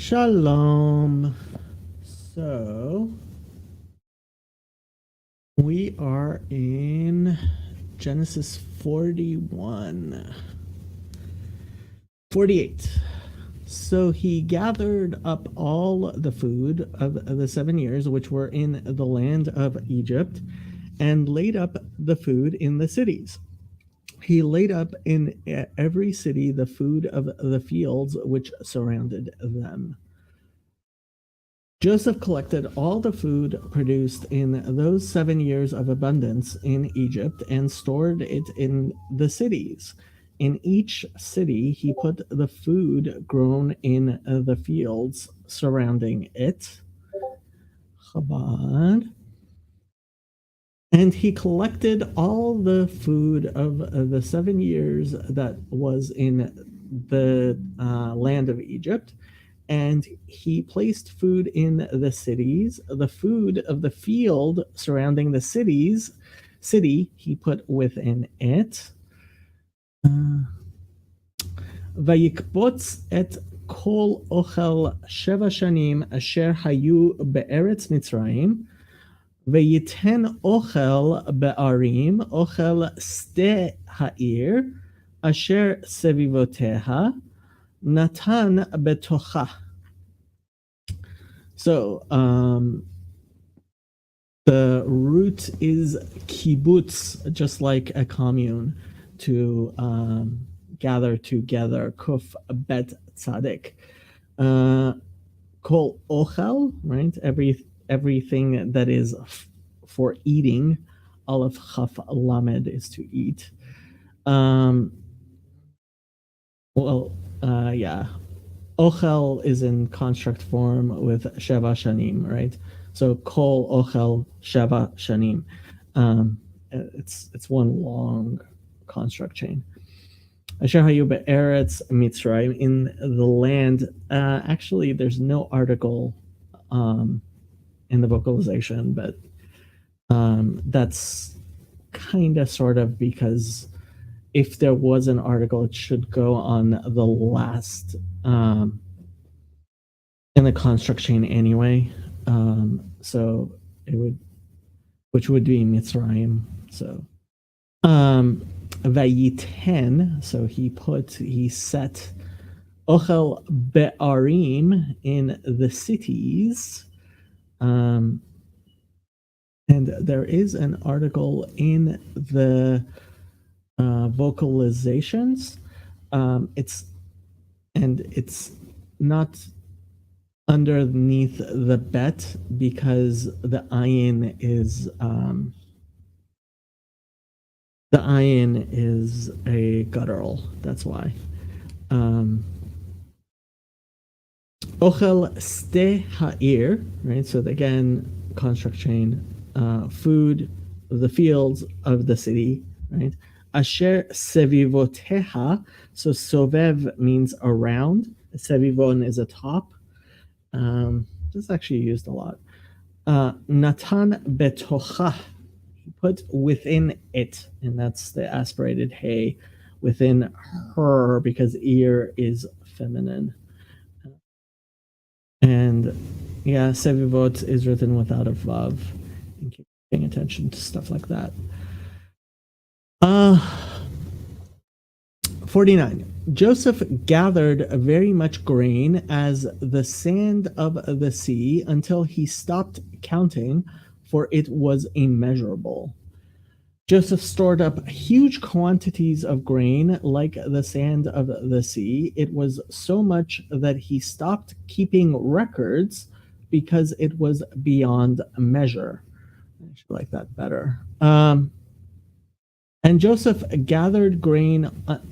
Shalom. So we are in Genesis 41. 48. So he gathered up all the food of the 7 years which were in the land of Egypt and laid up the food in the cities. He laid up in every city the food of the fields which surrounded them. Joseph collected all the food produced in those 7 years of abundance in Egypt and stored it in the cities. In each city, he put the food grown in the fields surrounding it. Chabad. And he collected all the food of the 7 years that was in the land of Egypt, and he placed food in the cities. The food of the field surrounding the city he put within it. ויקבוץ את כל אוכל 7 שנים אשר היו בארץ מצרים, וייתן אוכל בערים, אוכל שדה העיר, אשר סביבותיה, נתן בתוכה. So, the root is kibbutz, just like a commune, to gather together. Kuf bet tzadik. Kol ochel, right? Everything that is for eating. Aleph chaf lamed is to eat. Yeah. Ochel is in construct form with sheva shanim, right? So kol ochel sheva shanim. It's one long construct chain. Asher hayu be'eretz Mitzrayim, in the land. Actually, there's no article in the vocalization, but that's kind of sort of because if there was an article, it should go on the last in the construct chain anyway. So it would, which would be Mitzrayim. So Vayiten, so he set Ochel Be'arim in the cities. And there is an article in the vocalizations. It's not underneath the bet because the ayin is a guttural. That's why. Ochel ste ha'ir, right? So again, construct chain, food of the fields of the city, right? Asher sevivoteha, so sovev means around. Sevivon is a top. This is actually used a lot. Natan betocha, he put within it, and that's the aspirated hey, within her, because ear is feminine. And yeah, sevivot is written without a vav, in case you're paying attention to stuff like that. 49. Joseph gathered very much grain as the sand of the sea until he stopped counting, for it was immeasurable. Joseph stored up huge quantities of grain like the sand of the sea. It was so much that he stopped keeping records because it was beyond measure. I should like that better. And Joseph gathered grain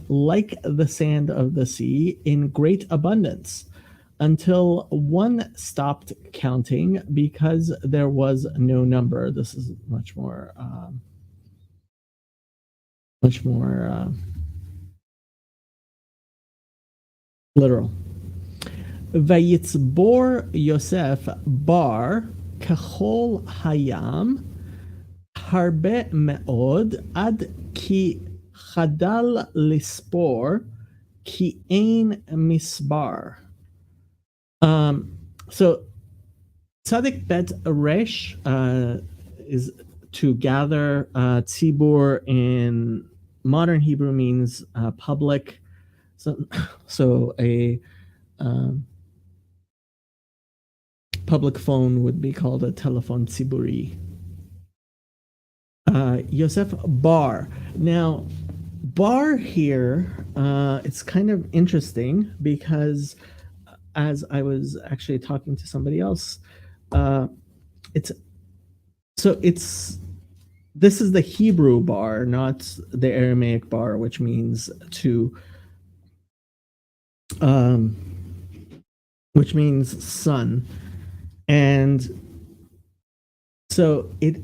like the sand of the sea in great abundance until one stopped counting because there was no number. This is much more literal. Vayitzbor Yosef bar kachol hayam harbe meod ad ki chadal lispor ki ein misbar. So Tzadik Bet Resh is to gather. Tzibur in modern Hebrew means public. So a um, public phone would be called a telephone tziburi. Yosef Bar. Now, Bar here, it's kind of interesting because as I was actually talking to somebody else, it's this is the Hebrew bar, not the Aramaic bar, which means um, which means son, and so it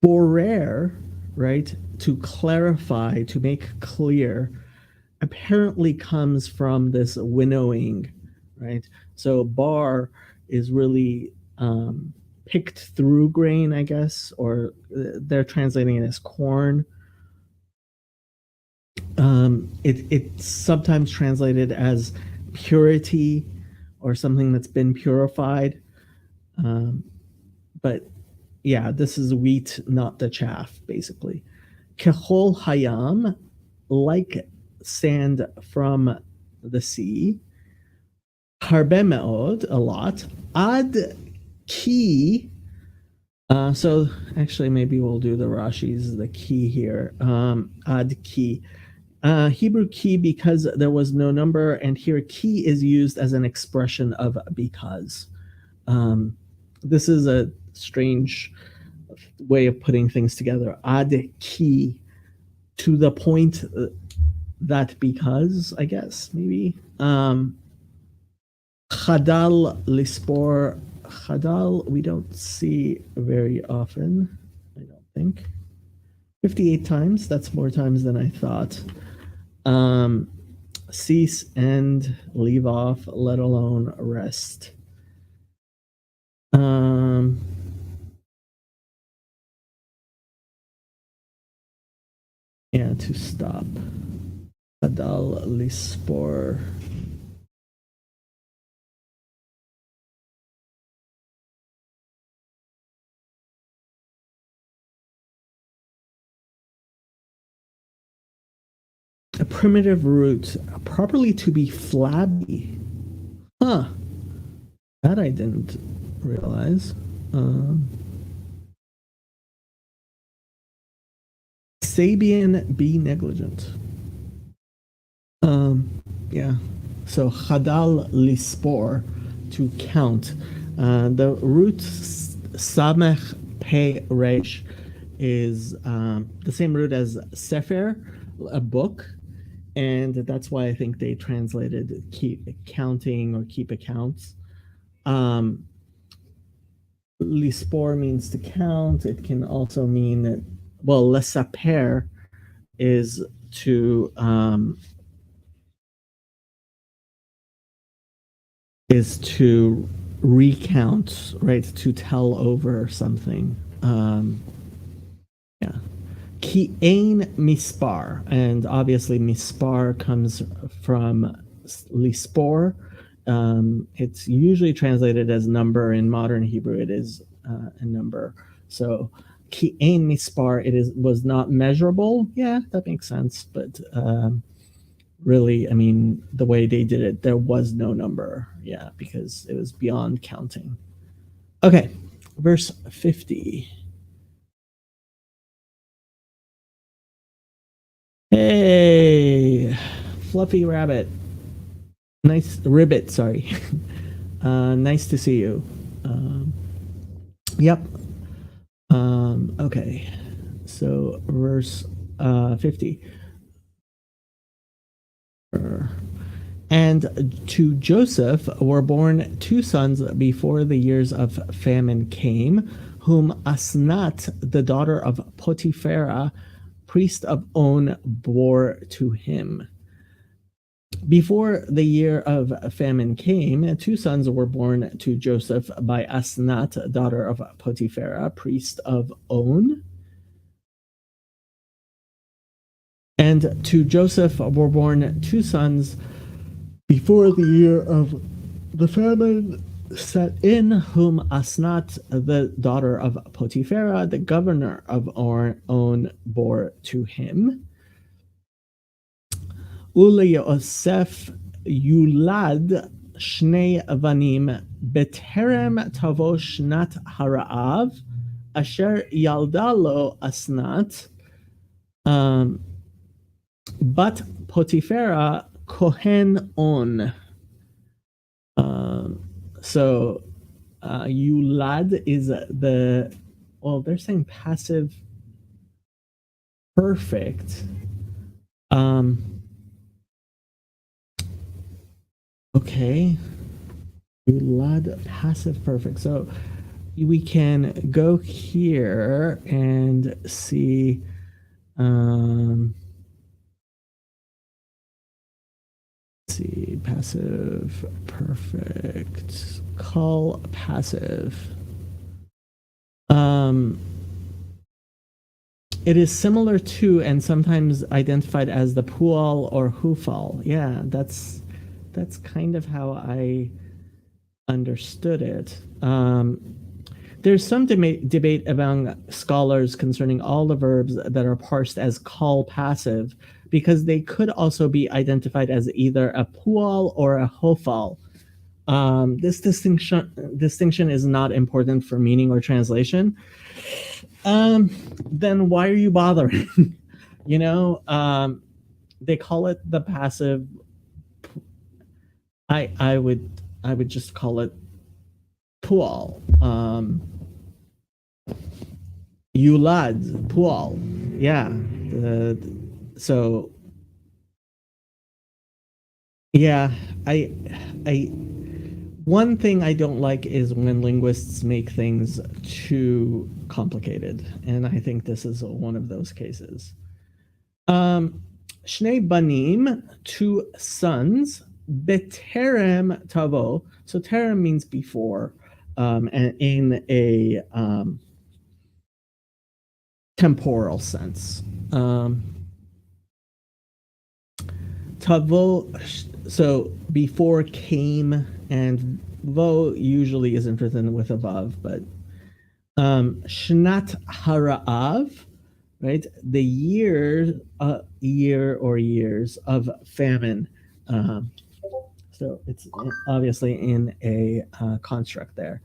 borer, right, to clarify, to make clear, apparently comes from this winnowing, right? So bar is really picked through grain, I guess, or they're translating it as corn. It's sometimes translated as purity or something that's been purified. But yeah, this is wheat, not the chaff, basically. Kehol hayam, like sand from the sea. Harbe me'od, a lot. Ad ki. So actually, maybe we'll do the Rashi's, the key here. Ad ki. Hebrew key because there was no number, and here key is used as an expression of because. This is a strange way of putting things together. Ad ki, to the point that because, I guess, maybe. Chadal lispor. Chadal, we don't see very often, I don't think. 58 times, that's more times than I thought. Cease, end, leave off, let alone rest. Yeah, to stop. Chadal lispor. A primitive root, properly to be flabby. Huh. That I didn't realize. Sabian, be negligent. Yeah. So chadal lispor, to count. The root samech pe resh is the same root as sefer, a book, and that's why I think they translated keep counting or keep accounts. Lispor means to count. It can also mean that, well, lesaper is to recount, right? To tell over something. Yeah. Ki ein mispar, and obviously mispar comes from lispor. It's usually translated as number. In modern Hebrew, it is a number. So ki ein mispar, was not measurable. Yeah, that makes sense. But really, I mean, the way they did it, there was no number. Yeah, because it was beyond counting. Okay, verse 50. Hey, fluffy rabbit. Nice ribbit, sorry. Nice to see you. Yep. Okay. So verse 50. And to Joseph were born two sons before the years of famine came, whom Asnat, the daughter of Potipharah, priest of On, bore to him. Before the year of famine came, two sons were born to Joseph by Asnat, daughter of Potipharah, priest of On. And to Joseph were born two sons before the year of the famine set in, whom Asnat, the daughter of Potipharah, the governor of On, bore to him. Yosef yulad shnei avanim beterem tavo shnat hara'av asher yalda lo Asnat bat Potipharah kohen On. So yulad is they're saying passive perfect. Okay. Yulad passive perfect. So we can go here and see passive perfect, call passive. It is similar to and sometimes identified as the pual or hufal. Yeah, that's kind of how I understood it. There's some debate among scholars concerning all the verbs that are parsed as call passive, because they could also be identified as either a pual or a hofal. This distinction is not important for meaning or translation. Then why are you bothering? They call it the passive. I would just call it pual. Yulad, pual. Yeah. So yeah, one thing I don't like is when linguists make things too complicated, and I think this is one of those cases. Shnei banim, 2 sons, beterem tavo. So terem means before, and in a temporal sense. Tavo, so before came, and vo usually isn't written with above, but shnat hara'av, right? The year or years of famine. So it's obviously in a construct there.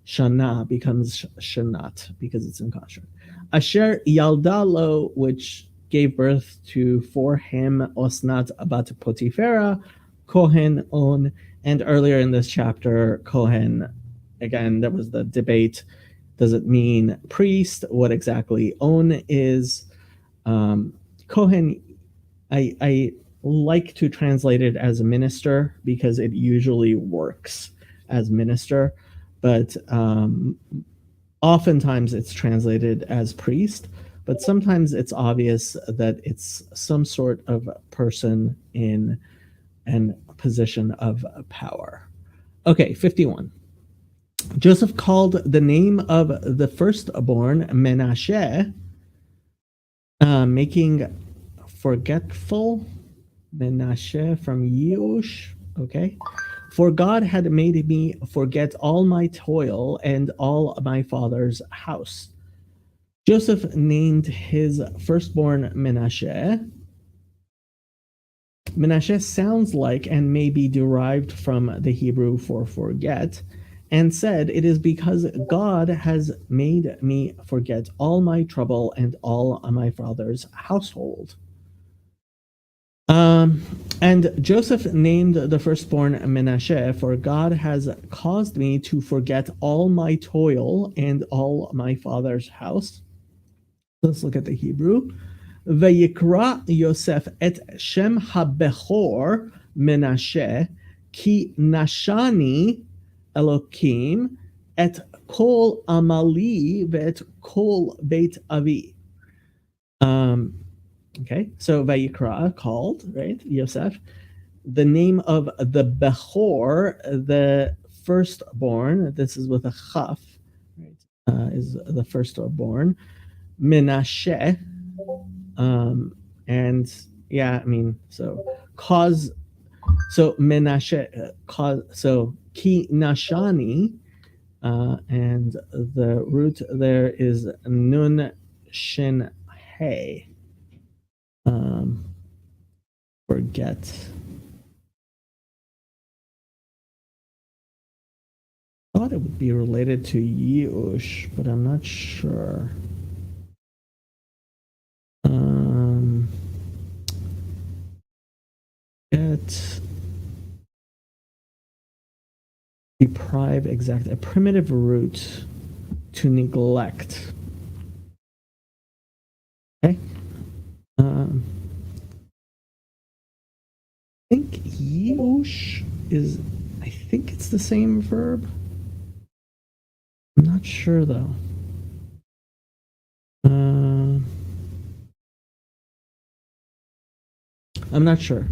Shana becomes shanat because it's in construct. Asher yaldalo, which gave birth to for him Osnat bat Potipharah, Kohen On, and earlier in this chapter, Kohen, again, there was the debate. Does it mean priest? What exactly On is? Kohen, I like to translate it as a minister because it usually works as minister, but oftentimes it's translated as priest, but sometimes it's obvious that it's some sort of person in a position of power. Okay, 51. Joseph called the name of the firstborn Menashe, making forgetful. Menashe from Yush. Okay. For God had made me forget all my toil and all my father's house. Joseph named his firstborn Menashe. Menashe sounds like and may be derived from the Hebrew for forget, and said, it is because God has made me forget all my trouble and all my father's household. And Joseph named the firstborn Menashe, for God has caused me to forget all my toil and all my father's house. Let's look at the Hebrew. Vayikra Yosef et Shem HaBechor Menashe ki nashani Elokim et kol amali ve'et kol beit avi. Okay, so Vayikra called, right, Yosef, the name of the Bechor, the firstborn, this is with a chaf, right, is the firstborn, Menashe, and yeah, I mean, so cause So Menashe, so ki nashani, and the root there is nun shin hey. Forget. I thought it would be related to Yush, but I'm not sure. Get deprive, exact, a primitive root to neglect. Okay. I think Yush is, I think it's the same verb. I'm not sure though. I'm not sure.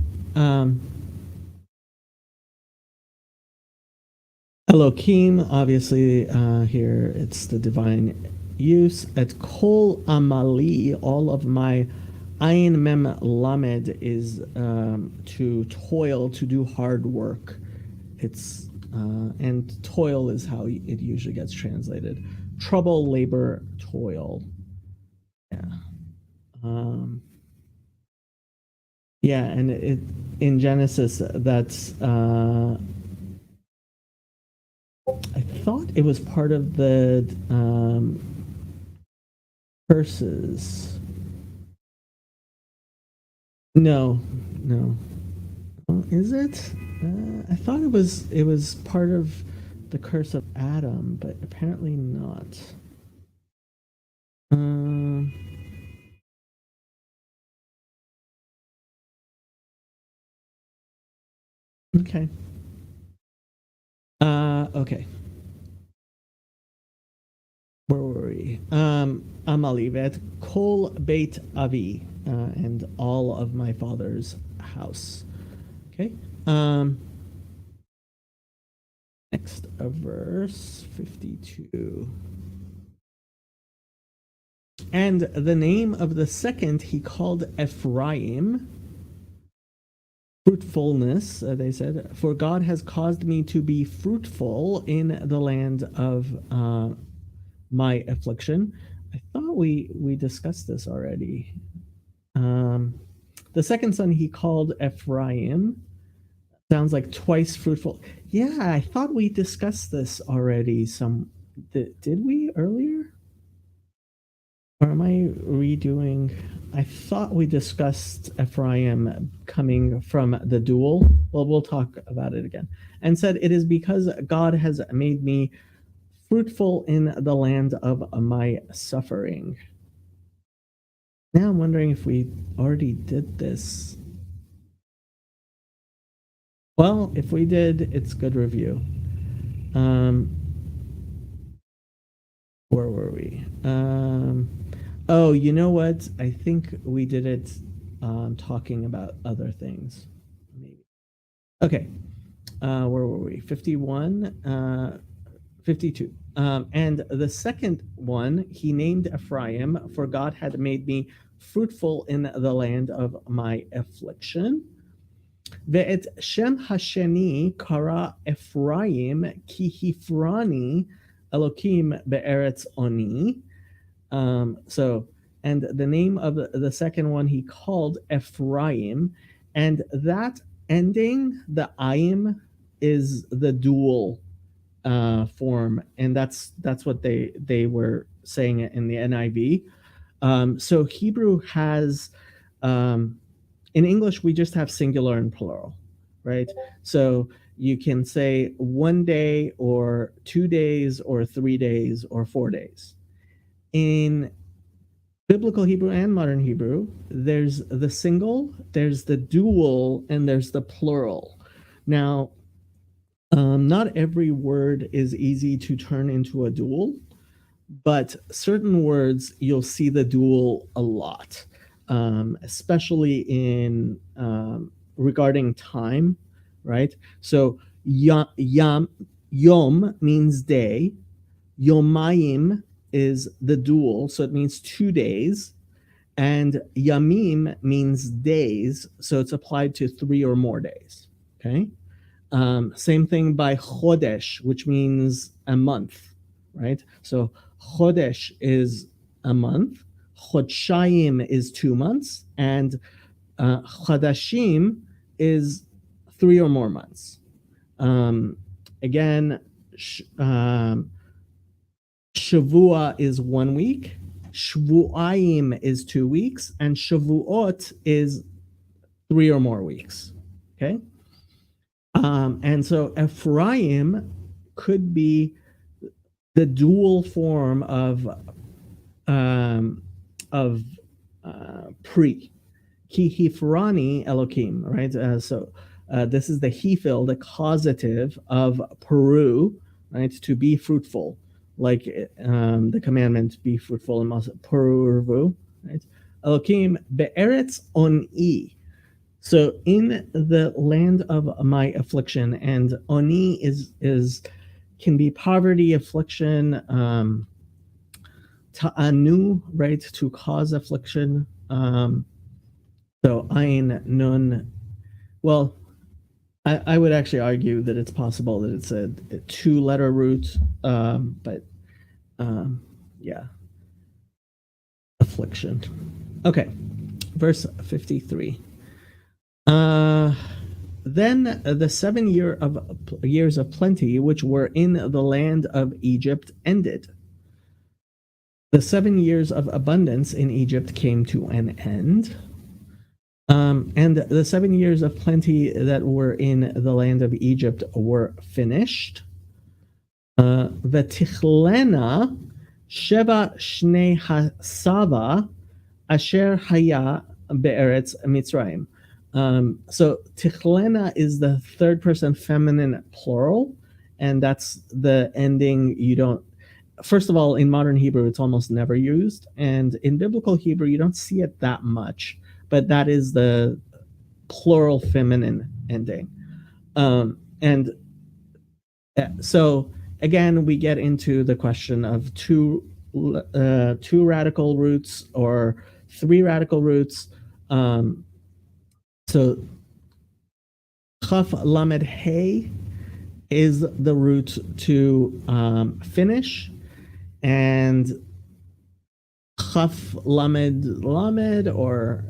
Elohim, obviously, here it's the divine use. At Kol Amali, all of my Ayin Mem Lamed is to toil, to do hard work. It's and toil is how it usually gets translated. Trouble, labor, toil. Yeah. Yeah, and it in Genesis that's I thought it was part of the curses. No. Oh, is it? I thought it was part of the curse of Adam, but apparently not. Okay. Okay. Where were we? Amalivet Kol Beit Avi, and all of my father's house. Okay. Next, verse 52. And the name of the second he called Ephraim, fruitfulness, they said, for God has caused me to be fruitful in the land of my affliction. I thought we discussed this already. The second son he called Ephraim. Sounds like twice fruitful. Yeah, I thought we discussed this already. Did we earlier? Or am I redoing? I thought we discussed Ephraim coming from the dual. Well, we'll talk about it again. And said, it is because God has made me fruitful in the land of my suffering. Now I'm wondering if we already did this. Well, if we did, it's good review. Where were we? Oh, you know what? I think we did it talking about other things. Maybe. Okay. Where were we? 51, 52. And the second one, he named Ephraim, for God had made me fruitful in the land of my affliction. Ve'et Shem Hasheni kara Ephraim ki hifrani Elokim be'eretz oni. So, and the name of the second one he called Ephraim, and that ending, the ayim, is the dual form, and that's what they were saying in the NIV. So Hebrew has, in English we just have singular and plural, right? So you can say 1 day or 2 days or 3 days or 4 days. In biblical Hebrew and modern Hebrew, there's the single, there's the dual, and there's the plural. Now, not every word is easy to turn into a dual, but certain words you'll see the dual a lot, especially in regarding time, right? So yom means day, yomayim is the dual, so it means 2 days, and yamim means days, so it's applied to 3 or more days. Okay. Same thing by chodesh, which means a month, right? So chodesh is a month, chodshayim is 2 months, and chadashim is 3 or more months. Again, Shavua is 1 week, Shvu'ayim is 2 weeks, and Shavuot is 3 or more weeks. Okay. And so Ephraim could be the dual form of pre. Ki hifrani Elokim, right? So this is the hefil, the causative of Peru, right? To be fruitful, like the commandment, be fruitful and Peru, right? Elokim be'eretz oni. So in the land of my affliction, and oni is can be poverty, affliction, ta'anu, right? To cause affliction. So ayin nun. Well, I would actually argue that it's possible that it's a 2-letter root, but yeah, affliction. Okay, verse 53. Then the 7 years of plenty which were in the land of Egypt ended. The 7 years of abundance in Egypt came to an end. And the 7 years of plenty that were in the land of Egypt were finished. V'tichlena sheva shnei hasava asher haya be'eretz Mitzrayim. So tichlena is the third person feminine plural, and that's the ending you don't. First of all, in modern Hebrew, it's almost never used, and in biblical Hebrew, you don't see it that much. But that is the plural feminine ending. And so again, we get into the question of two radical roots or 3 radical roots. So chaf lamed hey is the root to finish, and chaf lamed or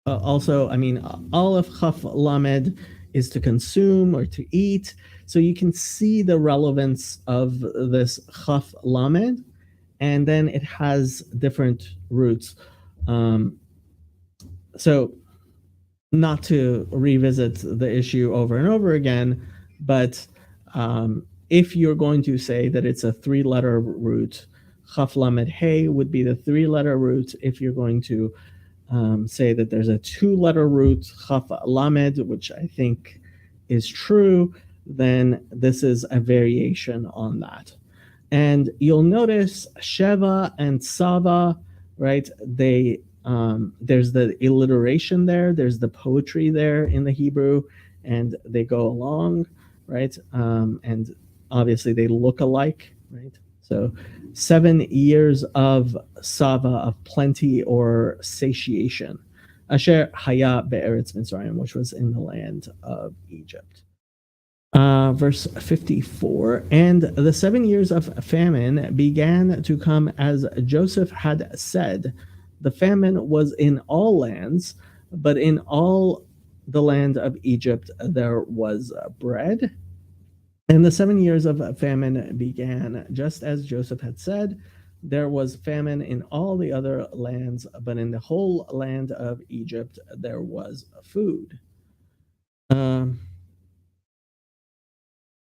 also, I mean, all of chaf lamed is to consume or to eat. So you can see the relevance of this chaf lamed, and then it has different roots. So not to revisit the issue over and over again, but if you're going to say that it's a 3-letter root, chaf lamed hey would be the 3-letter root. If you're going to say that there's a 2-letter root, chaf lamed, which I think is true, then this is a variation on that. And you'll notice Sheva and Sava, right? They there's the alliteration there, there's the poetry there in the Hebrew, and they go along, right? And obviously they look alike, right? So 7 years of Sava, of plenty or satiation. Asher haya be'eretz Mitzrayim, which was in the land of Egypt. Verse 54, and the 7 years of famine began to come as Joseph had said. The famine was in all lands, but in all the land of Egypt there was bread. And the 7 years of famine began just as Joseph had said. There was famine in all the other lands, but in the whole land of Egypt there was food.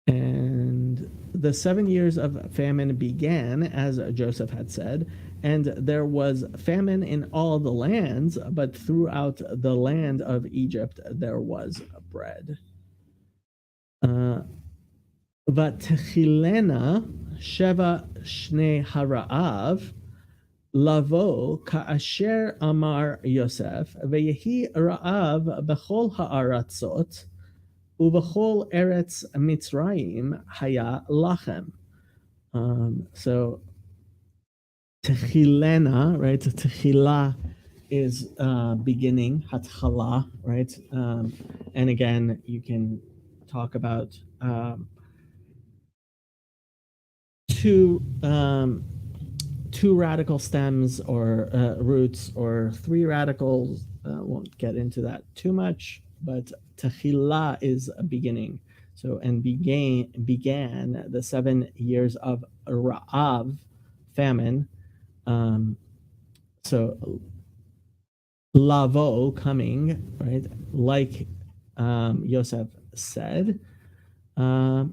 And the 7 years of famine began as Joseph had said, and there was famine in all the lands, but throughout the land of Egypt there was bread. Vatechilena sheva shnei hara'av lavo ka'asher amar Yosef veyehi ra'av bechol ha'aratzot uvechol eretz Mitzrayim haya lachem. So techilena, right? Techila is beginning, hatchala, right? And again, you can talk about two radical stems or roots, or three radicals. Won't get into that too much, but Tehillah is a beginning. So, and began the 7 years of Ra'av, famine. So lavo, coming, right? Like Yosef said. Vayehi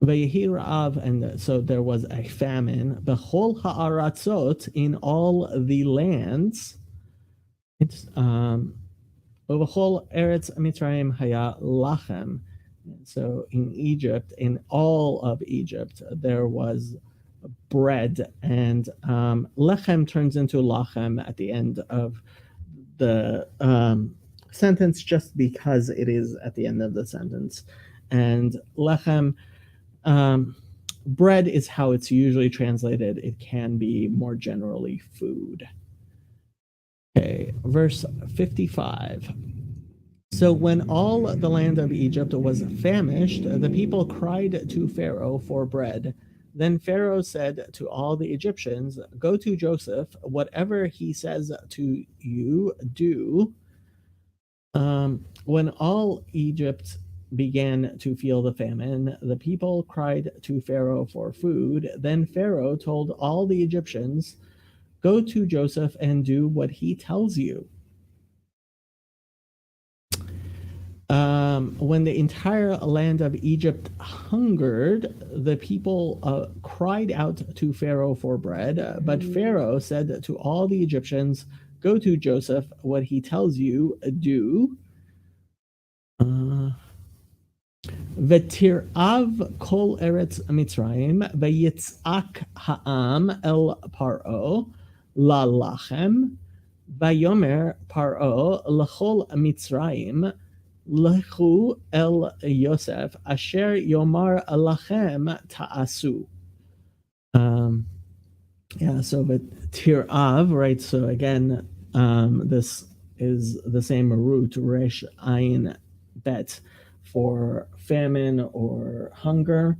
Ra'av, and so there was a famine. Bechol ha'aratzot, in all the lands. It's Bechol eretz Mitzrayim haya lachem. So in Egypt, in all of Egypt, there was bread, and lechem turns into lachem at the end of the sentence, just because it is at the end of the sentence. And lechem, bread is how it's usually translated. It can be more generally food. Okay, verse 55. So when all the land of Egypt was famished, the people cried to Pharaoh for bread. Then Pharaoh said to all the Egyptians, "Go to Joseph, whatever he says to you, do." When all Egypt began to feel the famine, the people cried to Pharaoh for food. Then Pharaoh told all the Egyptians, "Go to Joseph and do what he tells you." When the entire land of Egypt hungered, the people cried out to Pharaoh for bread. But Pharaoh said to all the Egyptians, "Go to Joseph, what he tells you, do." V'tir'av kol eretz Mitzrayim, v'yitz'ak ha'am el Paro, la lachem, v'yomer Paro l'chol Mitzrayim, Lechu el Yosef, asher yomar lachem ta'asu. Yeah, so but tir'av, right? So again, this is the same root, resh ayin bet, for famine or hunger.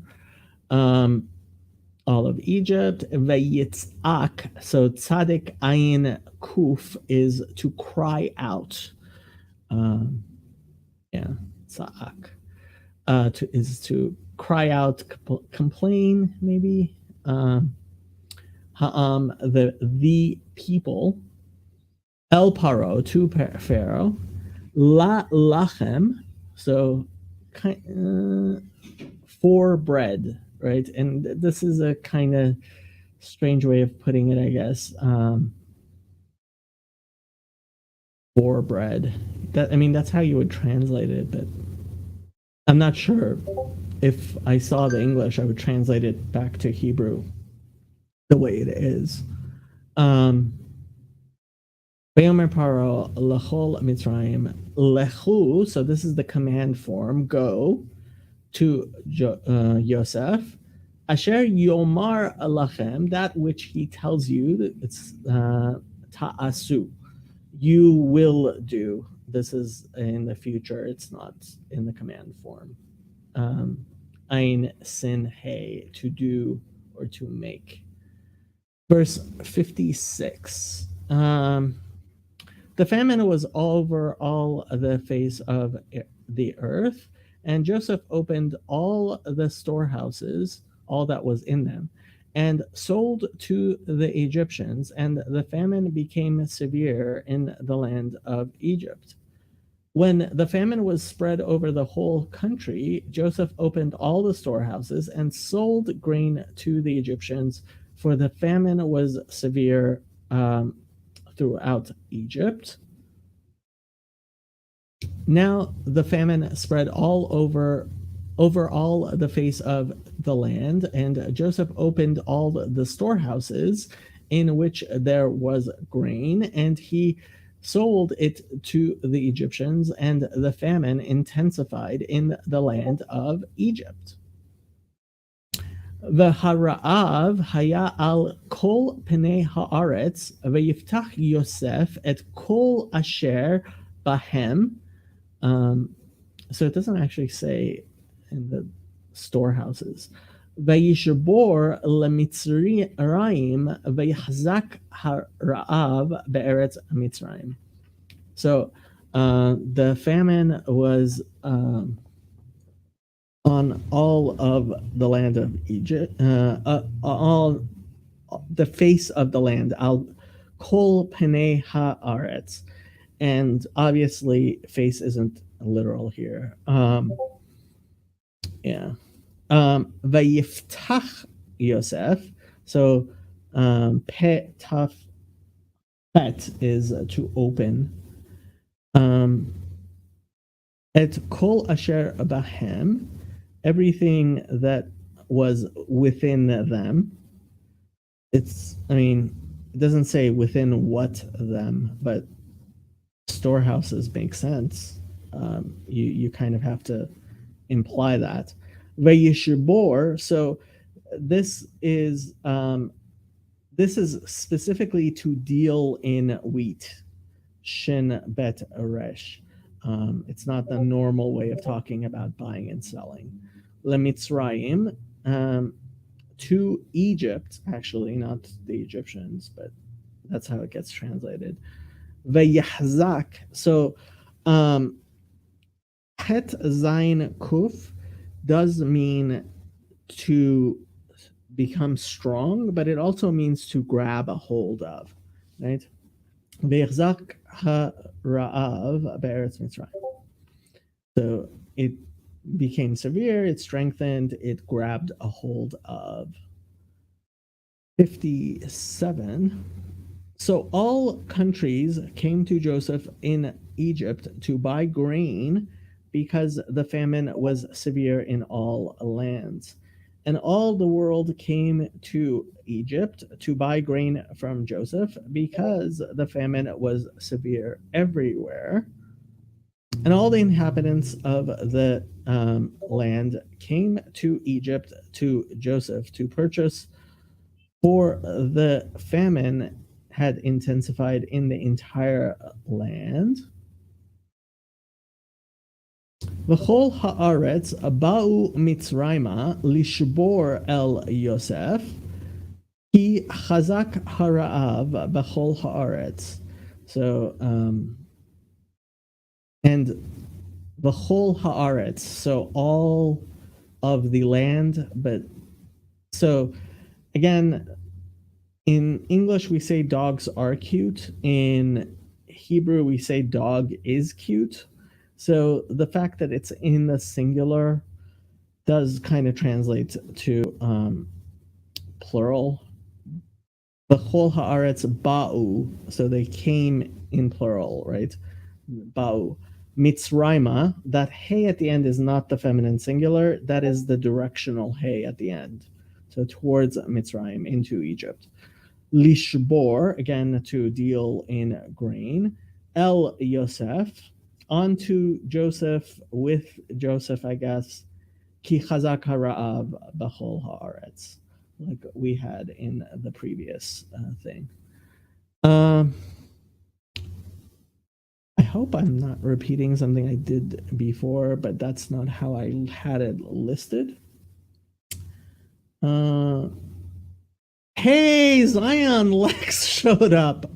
All of Egypt. Vayitz'ak, so tzadik ayin kuf is to cry out. Yeah, tza'ak, is to cry out, complain, maybe. Ha'am, the people. El Paro, to Pharaoh. La lachem, so for bread, right? And this is a kind of strange way of putting it, I guess. For bread. That's how you would translate it, but I'm not sure. If I saw the English, I would translate it back to Hebrew the way it is. Vayomer Paro lechol Mitzrayim lechu. So this is the command form. Go to Yosef. Asher yomar lachem, that which he tells you. It's ta'asu. You will do. This is in the future. It's not in the command form. Ein sin he, to do or to make. Verse 56. The famine was over all the face of the earth, and Joseph opened all the storehouses, all that was in them, and sold to the Egyptians, and the famine became severe in the land of Egypt. When the famine was spread over the whole country, Joseph opened all the storehouses and sold grain to the Egyptians, for the famine was severe throughout Egypt. Now the famine spread all over all the face of the land, and Joseph opened all the storehouses in which there was grain, and he sold it to the Egyptians, and the famine intensified in the land of Egypt. והרעב היה על כל פני הארץ, ויפתח יוסף את כל אשר בהם. So it doesn't actually say in the storehouses. וישבור למצרים ויחזק הרעב בארץ מצרים. So the famine was on all of the land of Egypt, all the face of the land, al kol penei haaretz, and obviously face isn't literal here. Yeah. Vayiftach Yosef. So pet taf pet is to open. Et kol asher bahem, everything that was within them. It doesn't say within what them, but storehouses make sense. You kind of have to imply that. Vayishbor, so this is specifically to deal in wheat. Shin bet aresh. It's not the normal way of talking about buying and selling. Lemitzrayim, to Egypt, actually, not the Egyptians, but that's how it gets translated. Vayahzak, so het zayin kuf does mean to become strong, but it also means to grab a hold of, right? Vayahzak ha'ra'av be'eretz Mitzrayim. So it became severe, it strengthened, it grabbed a hold of. 57. So all countries came to Joseph in Egypt to buy grain because the famine was severe in all lands. And all the world came to Egypt to buy grain from Joseph because the famine was severe everywhere. And all the inhabitants of the land came to Egypt to Joseph to purchase, for the famine had intensified in the entire land. V'chol haaretz ba'u Mitzrayma lishbor el Yosef ki chazak hara'av b'chol haaretz. So, and v'chol haaretz, so all of the land, but so again, in English we say dogs are cute. In Hebrew we say dog is cute. So the fact that it's in the singular does kind of translate to plural. B'chol haaretz ba'u, so they came in plural, right? Ba'u. Mitzrayma, that hey at the end is not the feminine singular, that is the directional hey at the end. So towards Mitzrayim, into Egypt. Lishbor, again to deal in grain. El Yosef, onto Joseph, with Joseph, I guess. Ki chazak hara'av b'chol haaretz, like we had in the previous thing. I hope I'm not repeating something I did before, but that's not how I had it listed. Hey, Zion Lex showed up.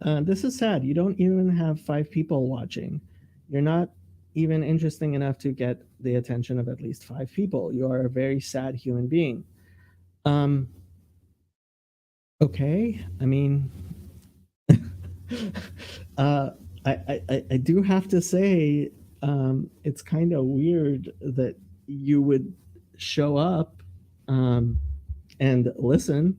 This is sad. You don't even have 5 people watching. You're not even interesting enough to get the attention of at least 5 people. You are a very sad human being. Okay, I mean, I do have to say, it's kind of weird that you would show up and listen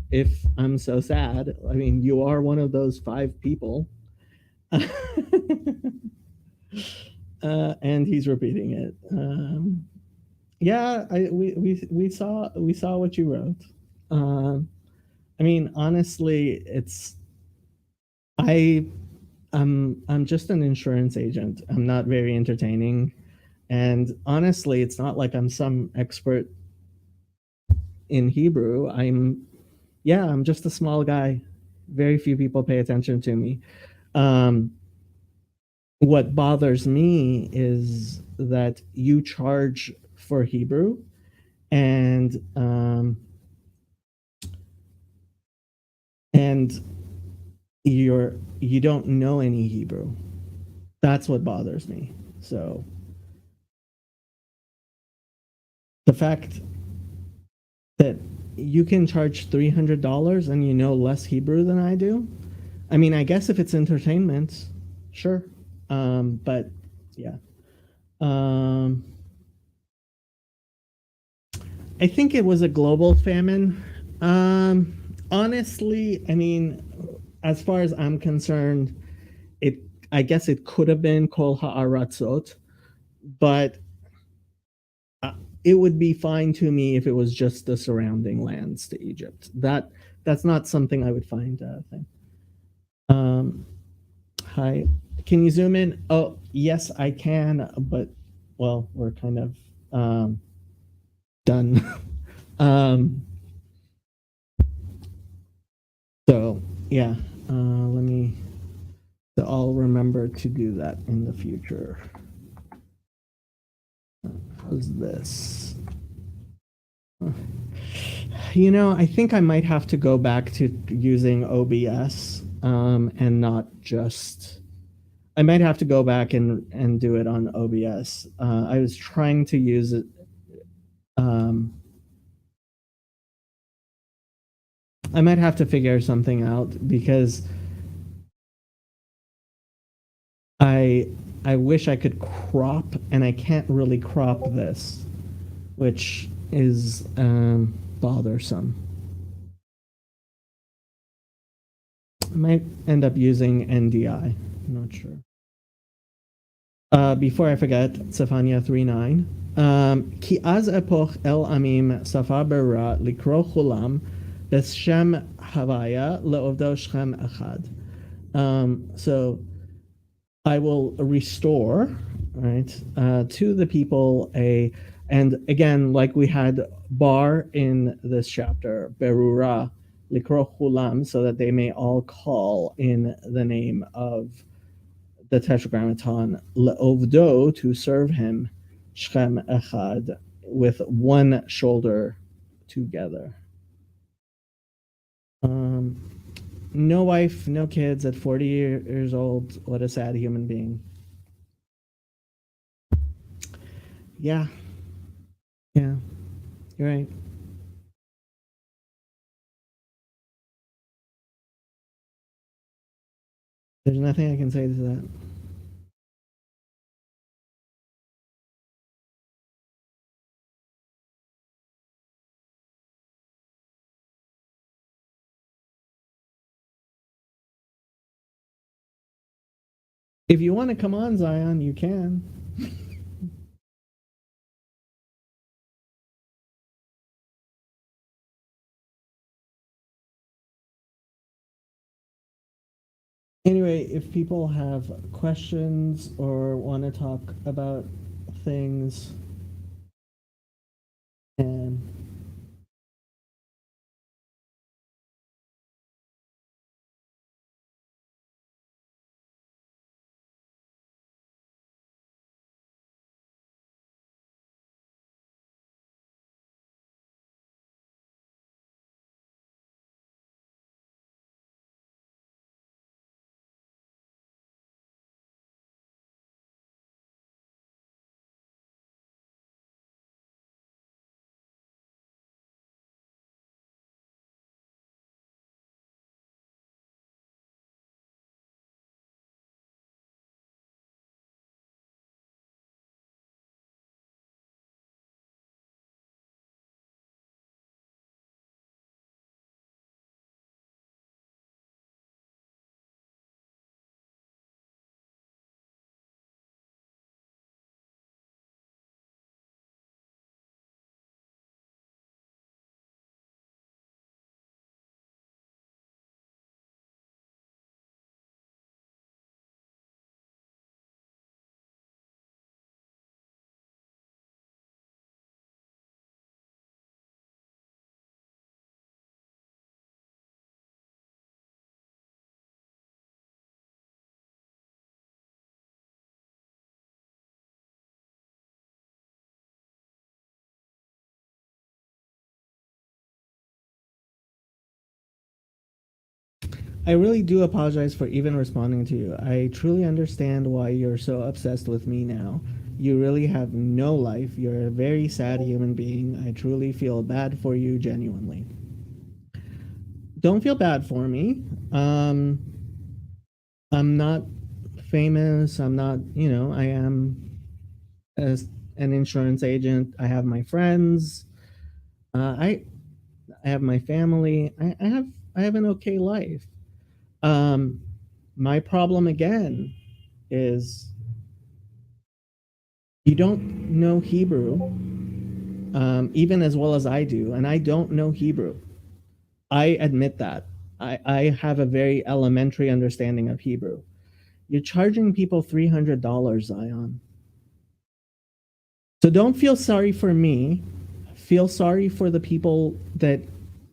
if I'm so sad. I mean, you are one of those 5 people. And he's repeating it. Yeah, we saw what you wrote. I mean, honestly, I'm just an insurance agent. I'm not very entertaining, and honestly, it's not like I'm some expert in Hebrew. I'm just a small guy. Very few people pay attention to me. Um, what bothers me is that you charge for Hebrew, and and you don't know any Hebrew. That's what bothers me. So the fact that you can charge $300 and you know less Hebrew than I do. I mean, I guess if it's entertainment, sure. But yeah. Um, I think it was a global famine. Honestly, I mean, as far as I'm concerned, it I guess it could have been Kol Ha'aratzot, but uh, it would be fine to me if it was just the surrounding lands to Egypt. That's not something I would find a thing. Um, Hi, can you zoom in? Oh, yes, I can, but well, we're kind of done. um, so yeah, let me. So I'll remember to do that in the future. How's this? I think I might have to go back to using OBS and not just. I might have to go back and do it on OBS. I was trying to use it. Um, I might have to figure something out because I I wish I could crop, and I can't really crop this, which is bothersome. I might end up using NDI. I'm not sure. Before I forget, Zephaniah 3:9. Ki az epoch el amim safa bera likro chulam beshem havaya leovdo shchem echad. So I will restore, right, to the people and again, like we had bar in this chapter, berura, likro chulam, so that they may all call in the name of the Tetragrammaton, leovdo, to serve him, shchem echad, with one shoulder together. Um, no wife, no kids at 40 years old. What a sad human being. Yeah, yeah, you're right. There's nothing I can say to that. If you want to come on, Zion, you can. Anyway, if people have questions or want to talk about things, and I really do apologize for even responding to you. I truly understand why you're so obsessed with me now. You really have no life. You're a very sad human being. I truly feel bad for you, genuinely. Don't feel bad for me. I'm not famous. I'm not, I am as an insurance agent. I have my friends. I have my family. I have an okay life. Um, my problem again is you don't know Hebrew, even as well as I do, and I don't know Hebrew. I admit that. I have a very elementary understanding of Hebrew. You're charging people $300, Zion. So don't feel sorry for me. Feel sorry for the people that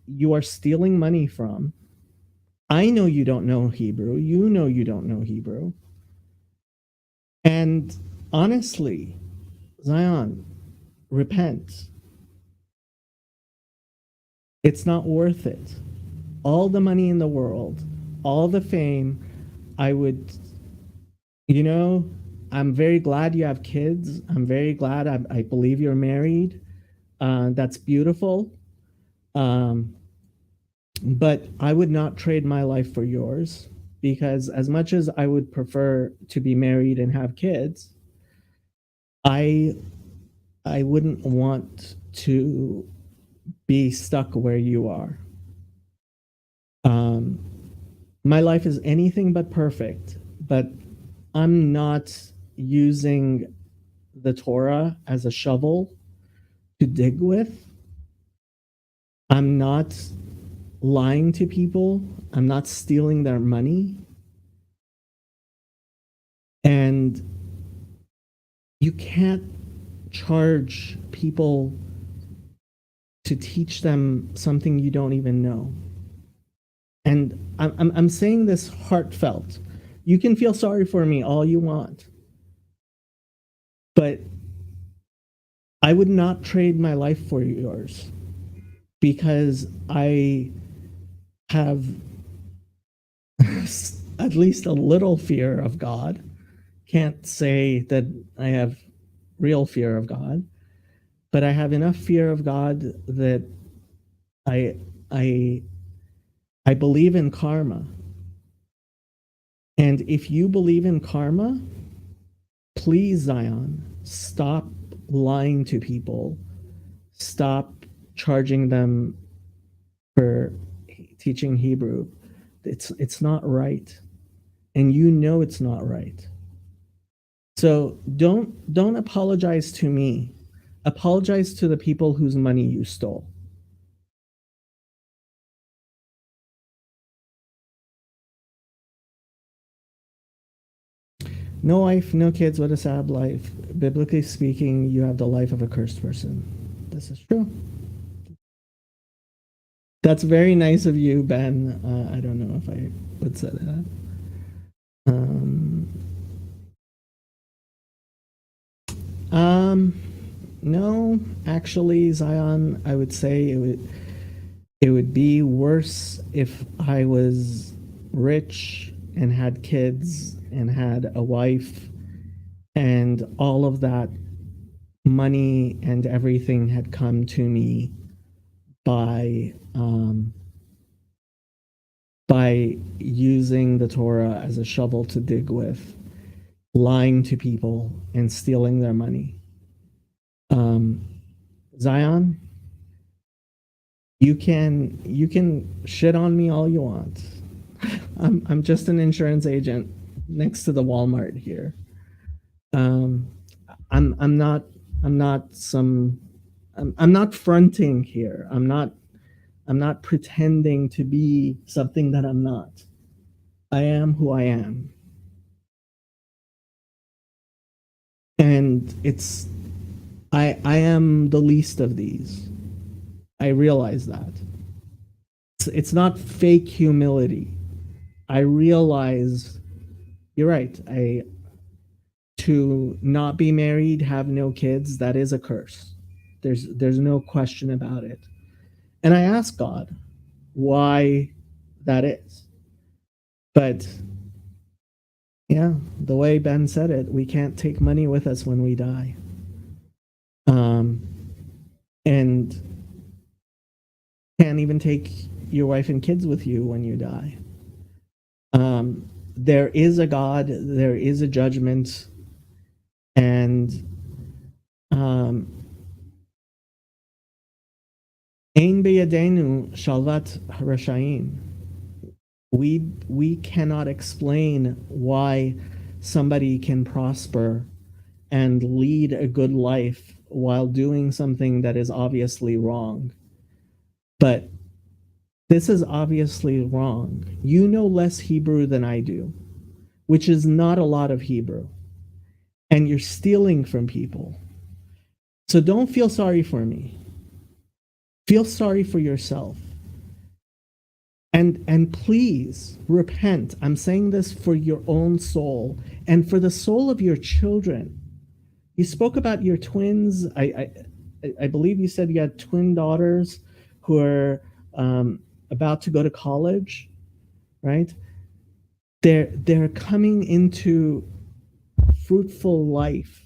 you are stealing money from. I know you don't know Hebrew. You know you don't know Hebrew. And honestly, Zion, repent. It's not worth it. All the money in the world, all the fame, I would, you know, I'm very glad you have kids. I'm very glad I believe you're married. That's beautiful. Um, but I would not trade my life for yours because as much as I would prefer to be married and have kids, I I wouldn't want to be stuck where you are. Um, my life is anything but perfect, but I'm not using the Torah as a shovel to dig with. I'm not lying to people. I'm not stealing their money. And you can't charge people to teach them something you don't even know. And I'm saying this heartfelt. You can feel sorry for me all you want, but I would not trade my life for yours because I have at least a little fear of God. Can't say that I have real fear of God, but I have enough fear of God that I I I believe in karma. And if you believe in karma, please, Zion, stop lying to people. Stop charging them for teaching Hebrew. It's not right. And you know it's not right. So don't apologize to me. Apologize to the people whose money you stole. No wife, no kids, what a sad life. Biblically speaking, you have the life of a cursed person. This is true. That's very nice of you, Ben. I don't know if I would say that. Um, um, no, actually, Zion, I would say it would be worse if I was rich and had kids and had a wife and all of that money and everything had come to me by by using the Torah as a shovel to dig with, lying to people and stealing their money. Um, Zion, you can shit on me all you want. I'm just an insurance agent next to the Walmart here. Um, I'm not I'm not some I'm not fronting here. I'm not pretending to be something that I'm not. I am who I am. And I am the least of these. I realize that. It's not fake humility. I realize you're right. I To not be married, have no kids, that is a curse. There's no question about it. And I ask God why that is. But yeah, the way Ben said it, we can't take money with us when we die. Um, and can't even take your wife and kids with you when you die. There is a God, there is a judgment, and Ein beyadenu shalvat harashaim. We cannot explain why somebody can prosper and lead a good life while doing something that is obviously wrong. But this is obviously wrong. You know less Hebrew than I do, which is not a lot of Hebrew. And you're stealing from people. So don't feel sorry for me. Feel sorry for yourself. And please repent. I'm saying this for your own soul and for the soul of your children. You spoke about your twins. I believe you said you had twin daughters who are about to go to college, right? They're coming into fruitful life.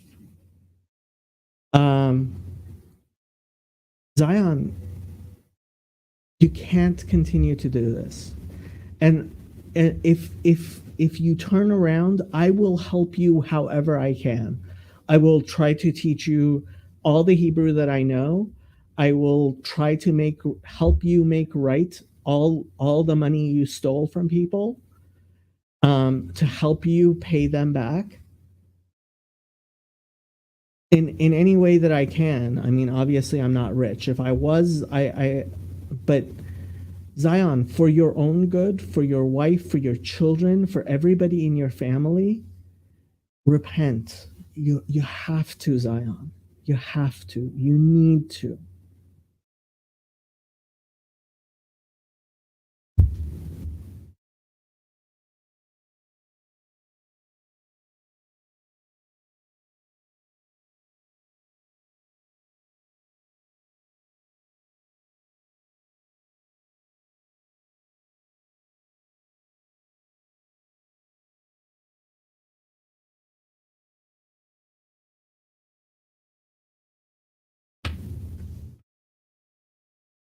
Zion, you can't continue to do this. And if you turn around, I will help you however I can. I will try to teach you all the Hebrew that I know. I will try to help you make right all the money you stole from people, to help you pay them back in any way that I can. I mean, obviously I'm not rich. If I was, but Zion, for your own good, for your wife, for your children, for everybody in your family, repent. You have to, Zion. You have to. You need to.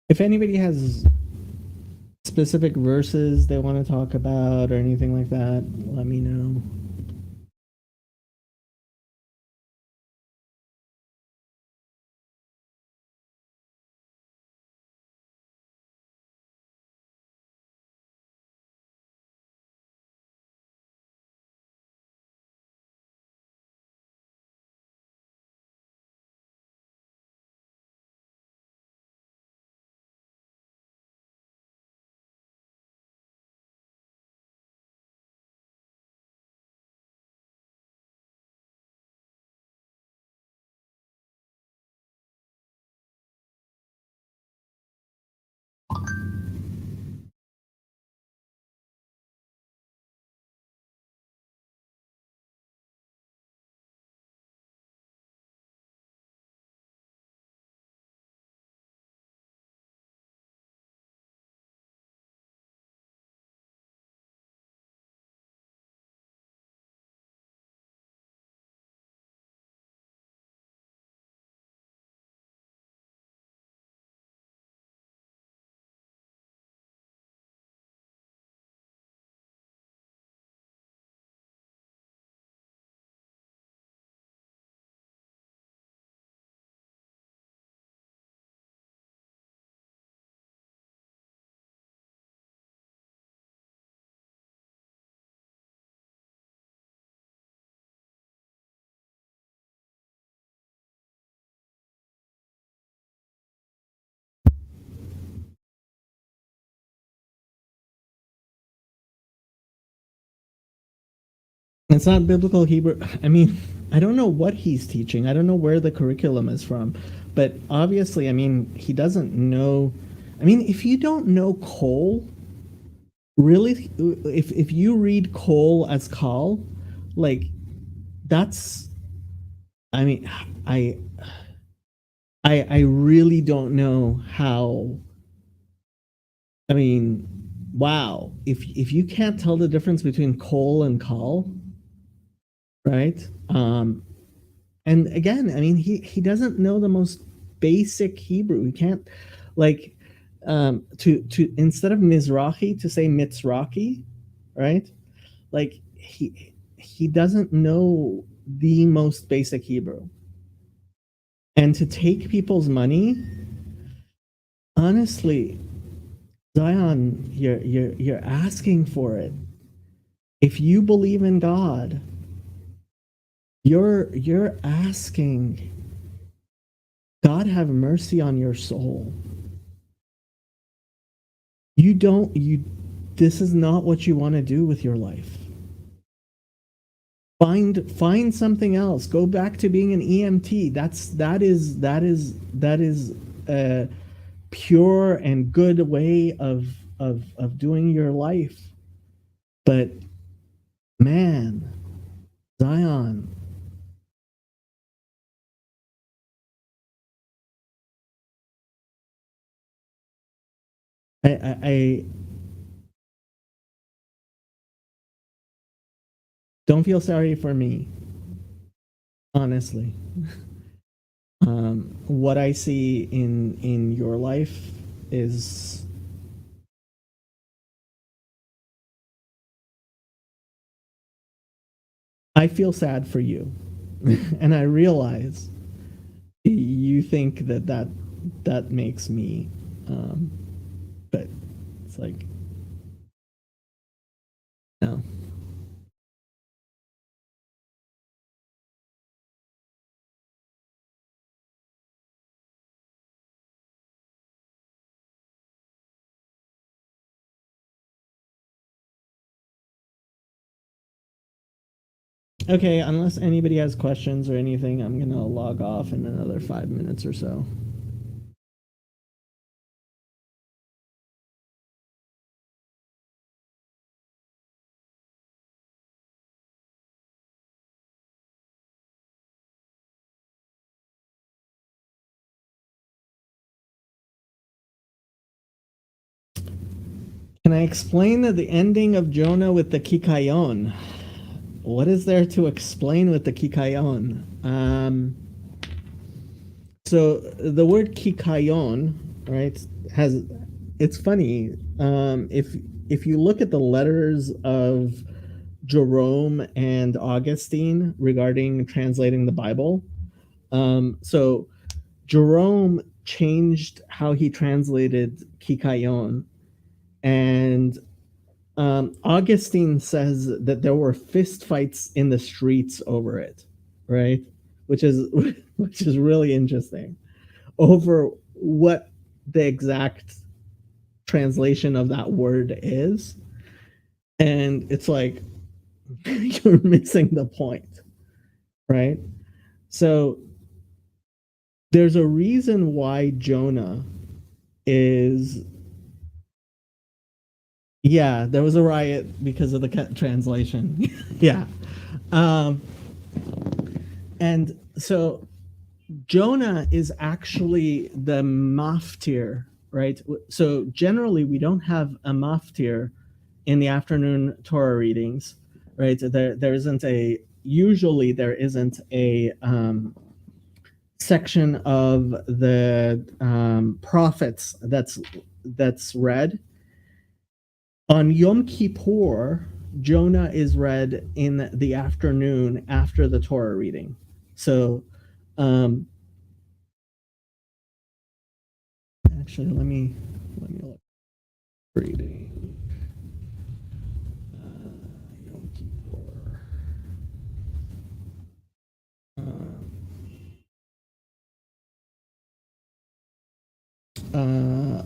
If anybody has specific verses they want to talk about or anything like that, let me know. It's not biblical Hebrew. I mean, I don't know what he's teaching. I don't know where the curriculum is from. But obviously, I mean, he doesn't know. I mean, if you don't know Cole, really, if you read Cole as Call, like, that's, I mean, I I really don't know how. I mean, wow, if you can't tell the difference between kol and kal, right? And again, I mean, he doesn't know the most basic Hebrew. He can't, like, to instead of Mizrahi to say Mitzrahi, right? Like he doesn't know the most basic Hebrew. And to take people's money, honestly, Zion, you're asking for it. If you believe in God, you're asking God have mercy on your soul. You don't you This is not what you want to do with your life. Find something else. Go back to being an EMT. That is a pure and good way of doing your life. But man, Zion, I don't feel sorry for me, honestly. What I see in your life is, I feel sad for you, and I realize you think that makes me, um, but it's like, no. Okay, unless anybody has questions or anything, I'm gonna log off in another 5 minutes or so. Can I explain the ending of Jonah with the Kikayon? What is there to explain with the Kikayon? So the word Kikayon, right, has, it's funny. If you look at the letters of Jerome and Augustine regarding translating the Bible, so Jerome changed how he translated Kikayon, and Augustine says that there were fistfights in the streets over it, right? Which is which is really interesting, over what the exact translation of that word is, and it's like you're missing the point, right? So there's a reason why Jonah is, yeah, there was a riot because of the translation. Yeah. Um, and so Jonah is actually the maftir, right? So generally, we don't have a maftir in the afternoon Torah readings, right? There isn't a, usually there isn't a section of the prophets that's read. On Yom Kippur, Jonah is read in the afternoon after the Torah reading. So, um, actually, let me look. Reading. Yom Kippur.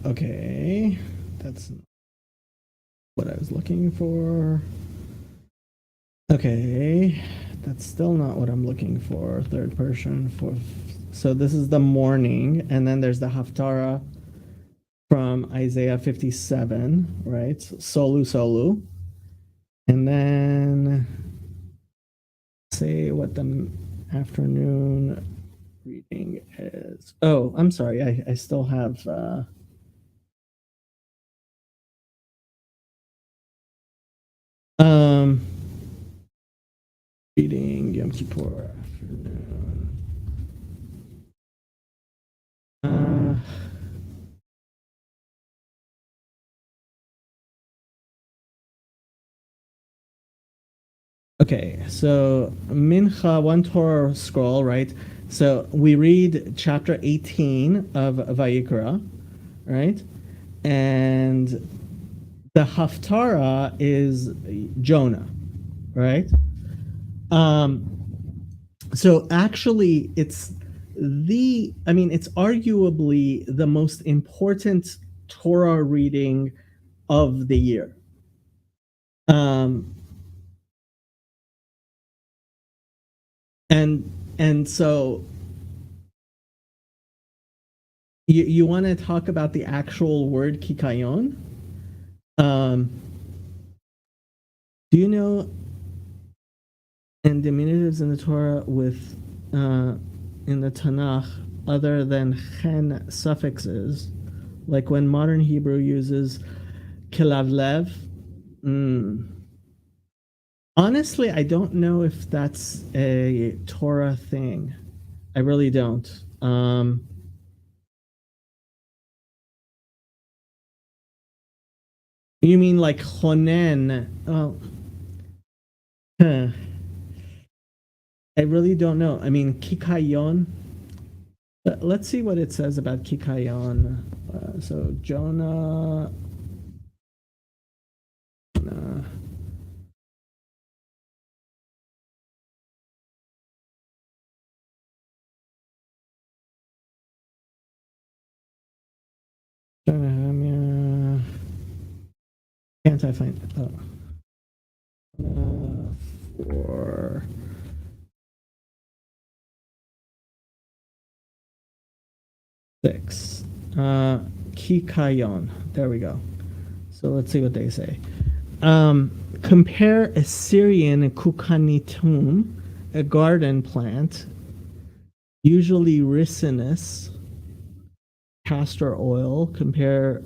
Okay, that's what I was looking for. Okay, that's still not what I'm looking for. Third person, fourth. So this is the morning, and then there's the Haftarah from Isaiah 57, right? Solu Solu. And then say what the afternoon reading is. Oh, I'm sorry. I still have Um, reading Yom Kippur afternoon. Okay, so Mincha, one Torah scroll, right? So we read chapter 18 of Vayikra, right? And the Haftarah is Jonah, right? So actually, it's it's arguably the most important Torah reading of the year. Um, and so you want to talk about the actual word kikayon? Um, do you know in diminutives in the Torah with in the Tanakh other than chen suffixes, like when modern Hebrew uses kilavlev? Honestly, I don't know if that's a Torah thing. I really don't. You mean like chonen? Oh, huh. I really don't know. I mean, kikayon. Let's see what it says about kikayon. So Jonah. Uh, Jonah, can't I find? For six. Kikayon. There we go. So let's see what they say. Compare Assyrian Kukanitum, a garden plant, usually ricinus, castor oil. Compare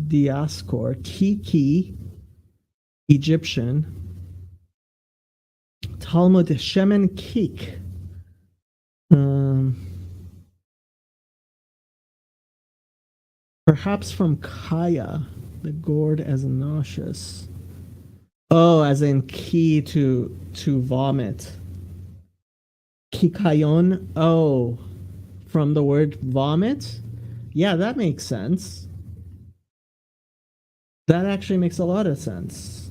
Diascor, Kiki, Egyptian, Talmud Shemen Kik. Perhaps from Kaya, the gourd as nauseous. Oh, as in key to vomit. Kikayon. Oh, from the word vomit. Yeah, that makes sense. That actually makes a lot of sense.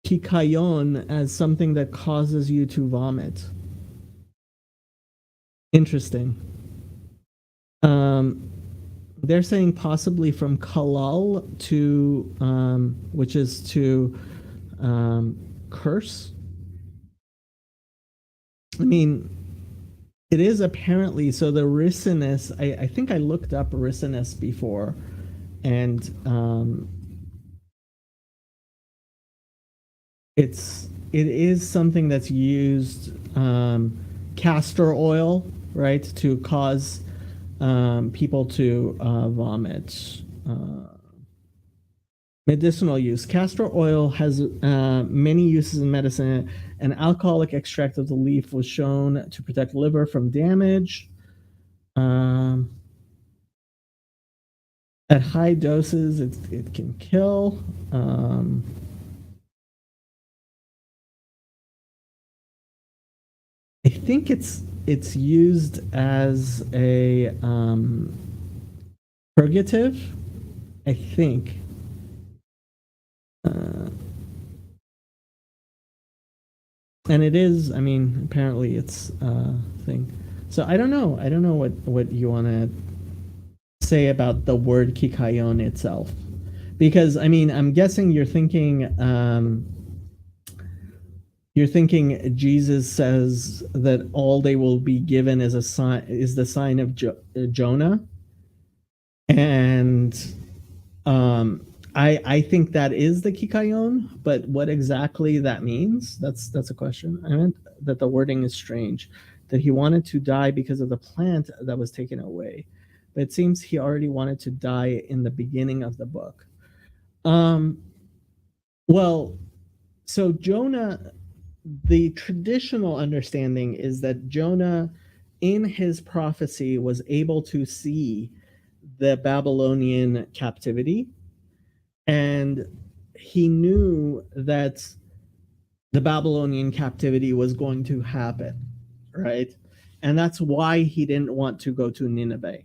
Kikayon as something that causes you to vomit. Interesting. They're saying possibly from kalal to, which is to curse. I mean, it is apparently so. The ricinus, I think I looked up ricinus before, and it is something that's used, castor oil, right, to cause people to vomit. Medicinal use. Castor oil has many uses in medicine. An alcoholic extract of the leaf was shown to protect liver from damage. At high doses, it can kill. I think it's used as a purgative. I think. And it is. I mean, apparently it's a thing. So I don't know. I don't know what you want to say about the word kikayon itself, because I mean, I'm guessing you're thinking. You're thinking Jesus says that all they will be given is a sign, is the sign of Jonah, and I think that is the kikayon, but what exactly that means, that's a question. I meant that the wording is strange, that he wanted to die because of the plant that was taken away. but it seems he already wanted to die in the beginning of the book. Um, well, so Jonah, the traditional understanding is that Jonah, in his prophecy, was able to see the Babylonian captivity, and he knew that the Babylonian captivity was going to happen, right? And that's why he didn't want to go to Nineveh,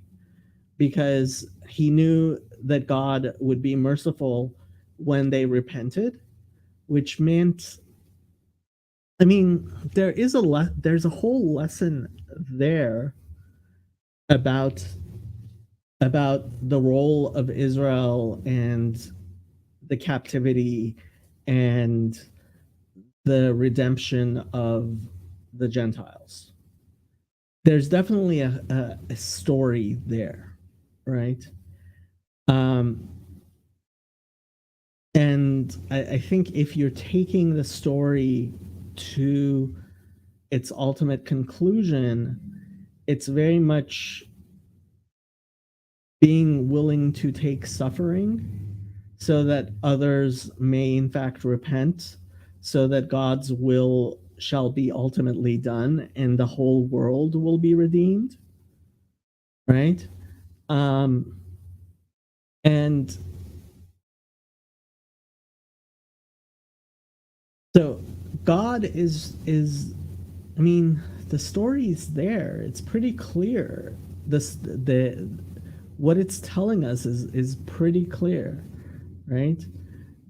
because he knew that God would be merciful when they repented, which meant, I mean, there's a whole lesson there about the role of Israel and the captivity and the redemption of the Gentiles. There's definitely a story there, right? Um, and I think if you're taking the story to its ultimate conclusion, it's very much being willing to take suffering so that others may in fact repent, so that God's will shall be ultimately done and the whole world will be redeemed, right? um and so God is I mean, the story's there, it's pretty clear. This the What it's telling us is pretty clear, right?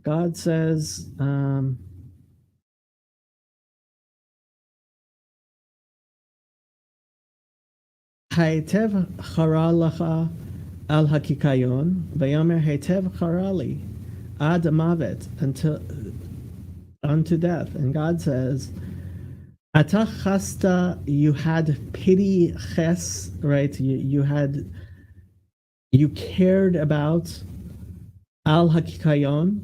God says, "Haitev chara lacha al hakikayon, vayomer haitev chara li ad mavet," unto death. And God says, "Ata chasta," you had pity, ches, right? You cared about al hakikayon,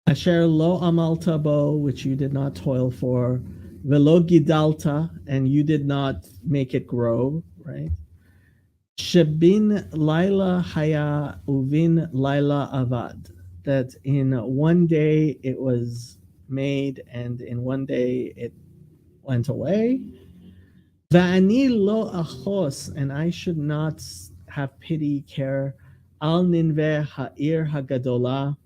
asher lo amalta bo, which you did not toil for, velo gidalta, and you did not make it grow, right? Shebin laila haya uvin laila avad, that in one day it was made and in one day it went away. Va'ani lo achos, and I should not have pity, care, al ninveh ha'ir hagadola,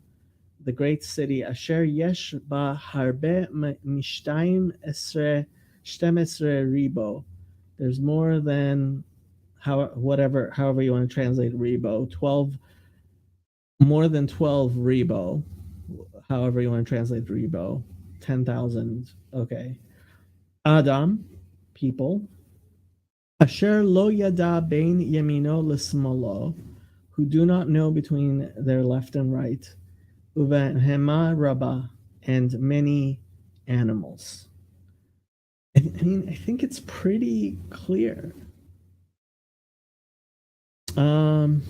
the great city, asher yesh ba harbe mishtayim esre shtem esre ribo. There's more than however you want to translate ribo, 12, more than 12 ribo, however you want to translate ribo, 10,000. Okay. Adam, people, asher lo yada bein yamino l'smalo, who do not know between their left and right, uvehema rabba, and many animals. I mean, I think it's pretty clear. Um,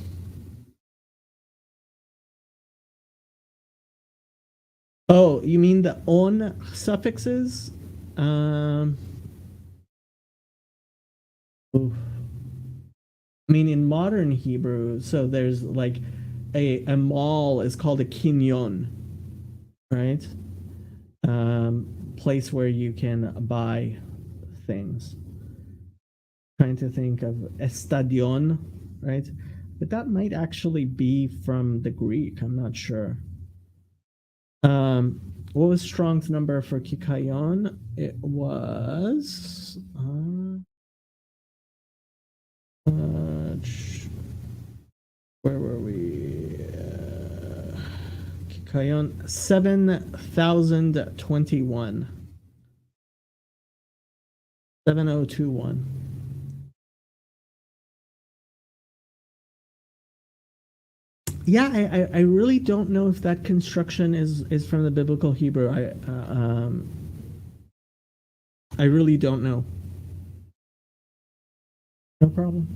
oh, you mean the on suffixes? Um, oof. I mean, in modern Hebrew, so there's like a mall is called a kinyon, right? Place where you can buy things. Trying to think of estadion, right? But that might actually be from the Greek. I'm not sure. What was Strong's number for kikayon? It was where were we? Kikayon 7,021. 7021. Yeah, I really don't know if that construction is from the biblical Hebrew. I really don't know. No problem.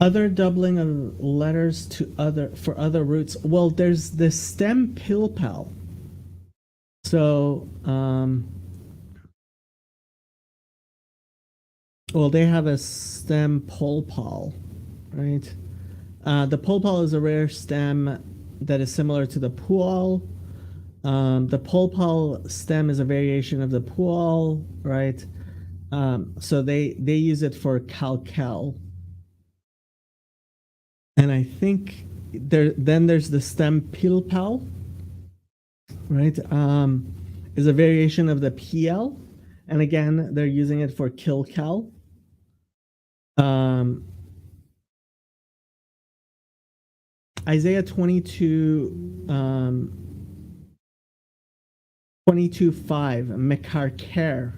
Other doubling of letters to other for other roots. Well, there's the stem pilpel. So, well, they have a stem polpal, right? The polpal is a rare stem that is similar to the pual. The polpal stem is a variation of the pual, right? So they use it for calcal, and I think there's the stem pilpal, right? Is a variation of the PL, and again they're using it for kilcal. Um, Isaiah 22, 22:5, mekarker,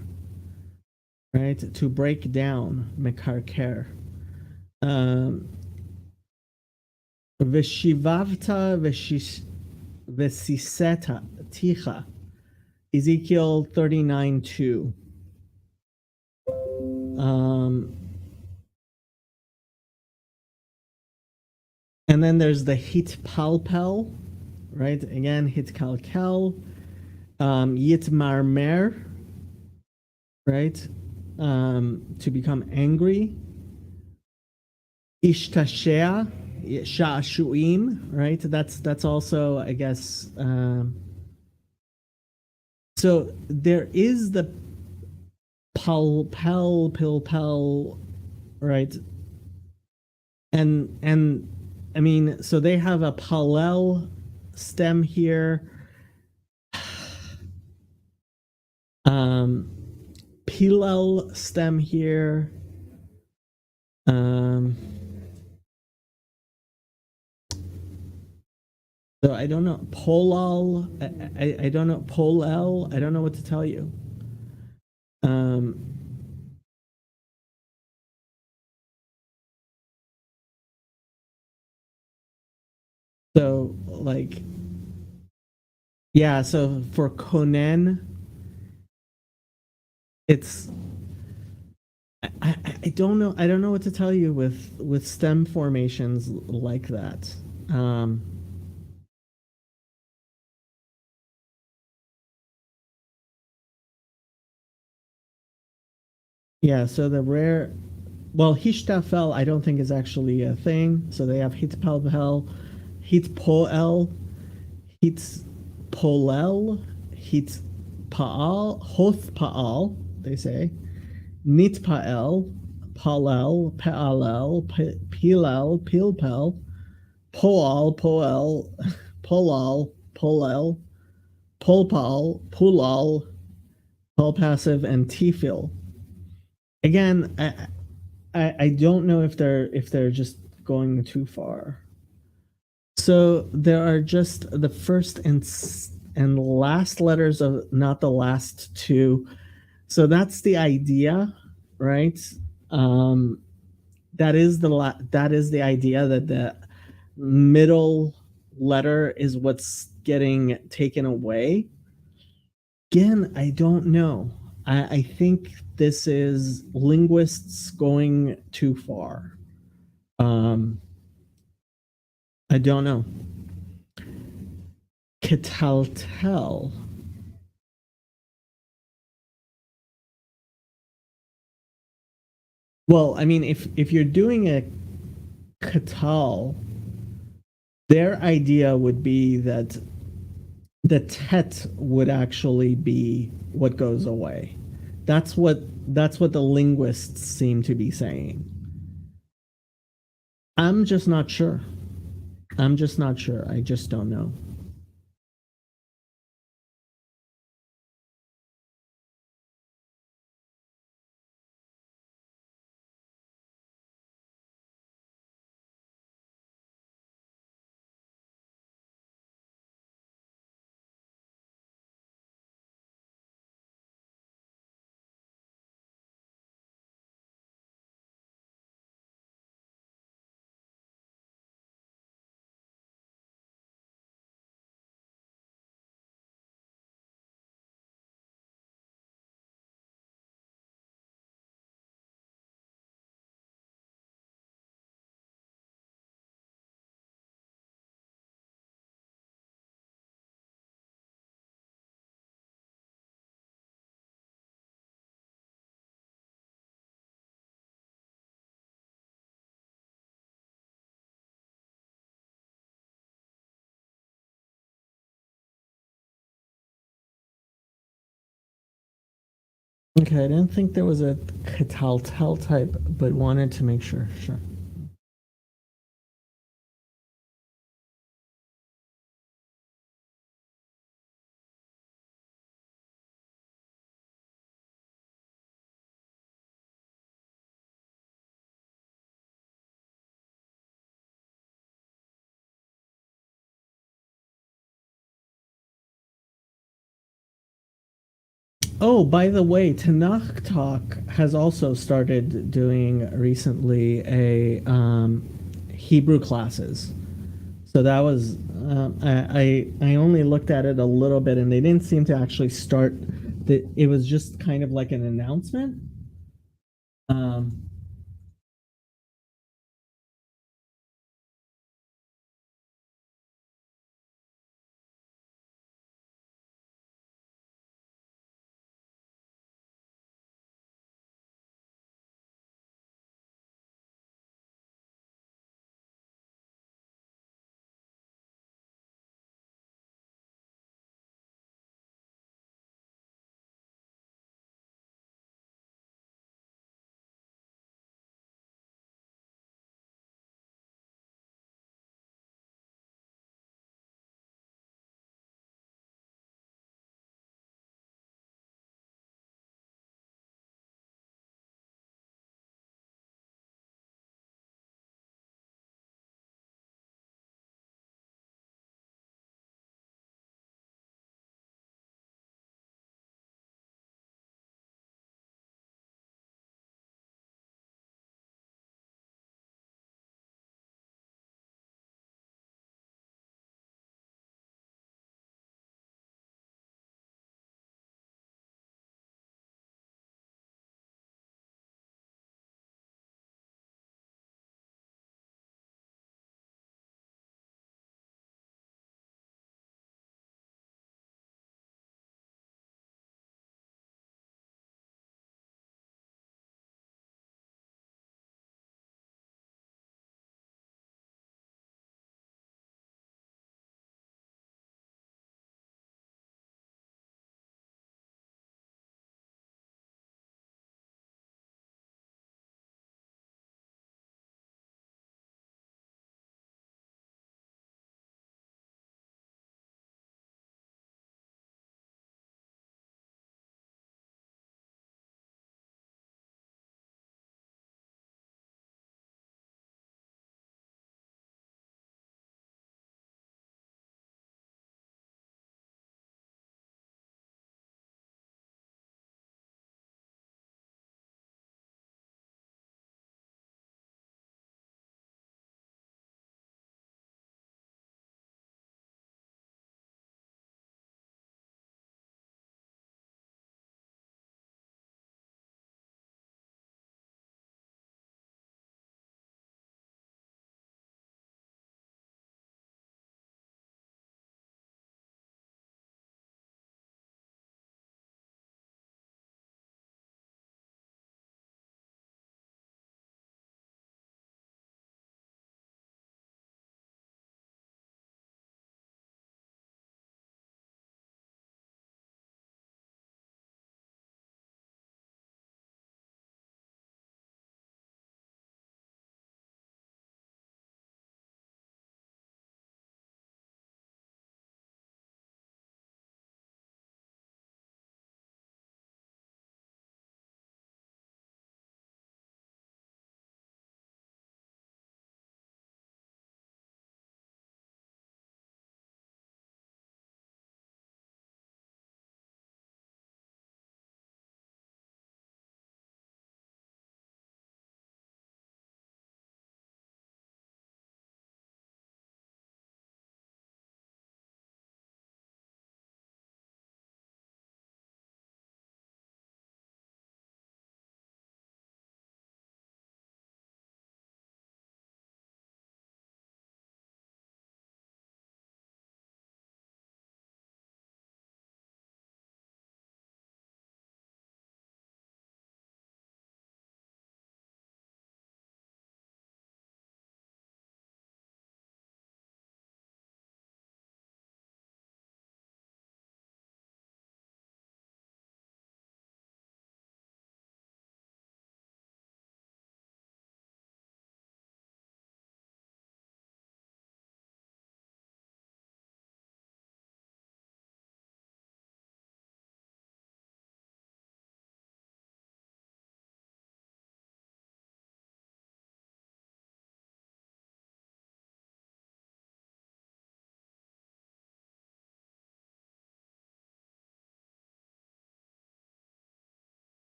right? To break down, mekarker. Veshivavta vesiseta ticha. Ezekiel 39:2. And then there's the hitpalpel, right? Again, hitkalkel. Yitmarmer, right? To become angry. Ishtashea, sha'shuim, right? That's also, I guess. So there is the pilpel, right? And I mean, so they have a palel stem here. Pilel stem here. So I don't know. Polal. I don't know. Polel. I don't know what to tell you. So like, yeah. So for Konen, it's I don't know. I don't know what to tell you with stem formations like that. Yeah. So the rare, well, Hishtafel I don't think is actually a thing. So they have Hitpalpel, Hitpoel, Hitpolel, Hitpaal, Hothpaal. They say Nitpael, Palel, Pealel, Pilel, Pilpel, Poal, Poel, Polal, Polel, Polpal, Pulal, Passive, and Tfil. Again, I don't know if they're just going too far. So there are just the first and last letters of not the last two. So that's the idea, right? Um, that is the idea that the middle letter is what's getting taken away. Again, I don't know. I think this is linguists going too far. I don't know. Kitaltel. Well, I mean, if you're doing a katal, their idea would be that the tet would actually be what goes away. That's what the linguists seem to be saying. I'm just not sure. I'm just not sure. I just don't know. Okay, I didn't think there was a Cataltel type, but wanted to make sure. Sure. Oh, by the way, Tanakh Talk has also started doing recently a Hebrew classes. So that was I only looked at it a little bit, and they didn't seem to actually start. It was just kind of like an announcement. Um,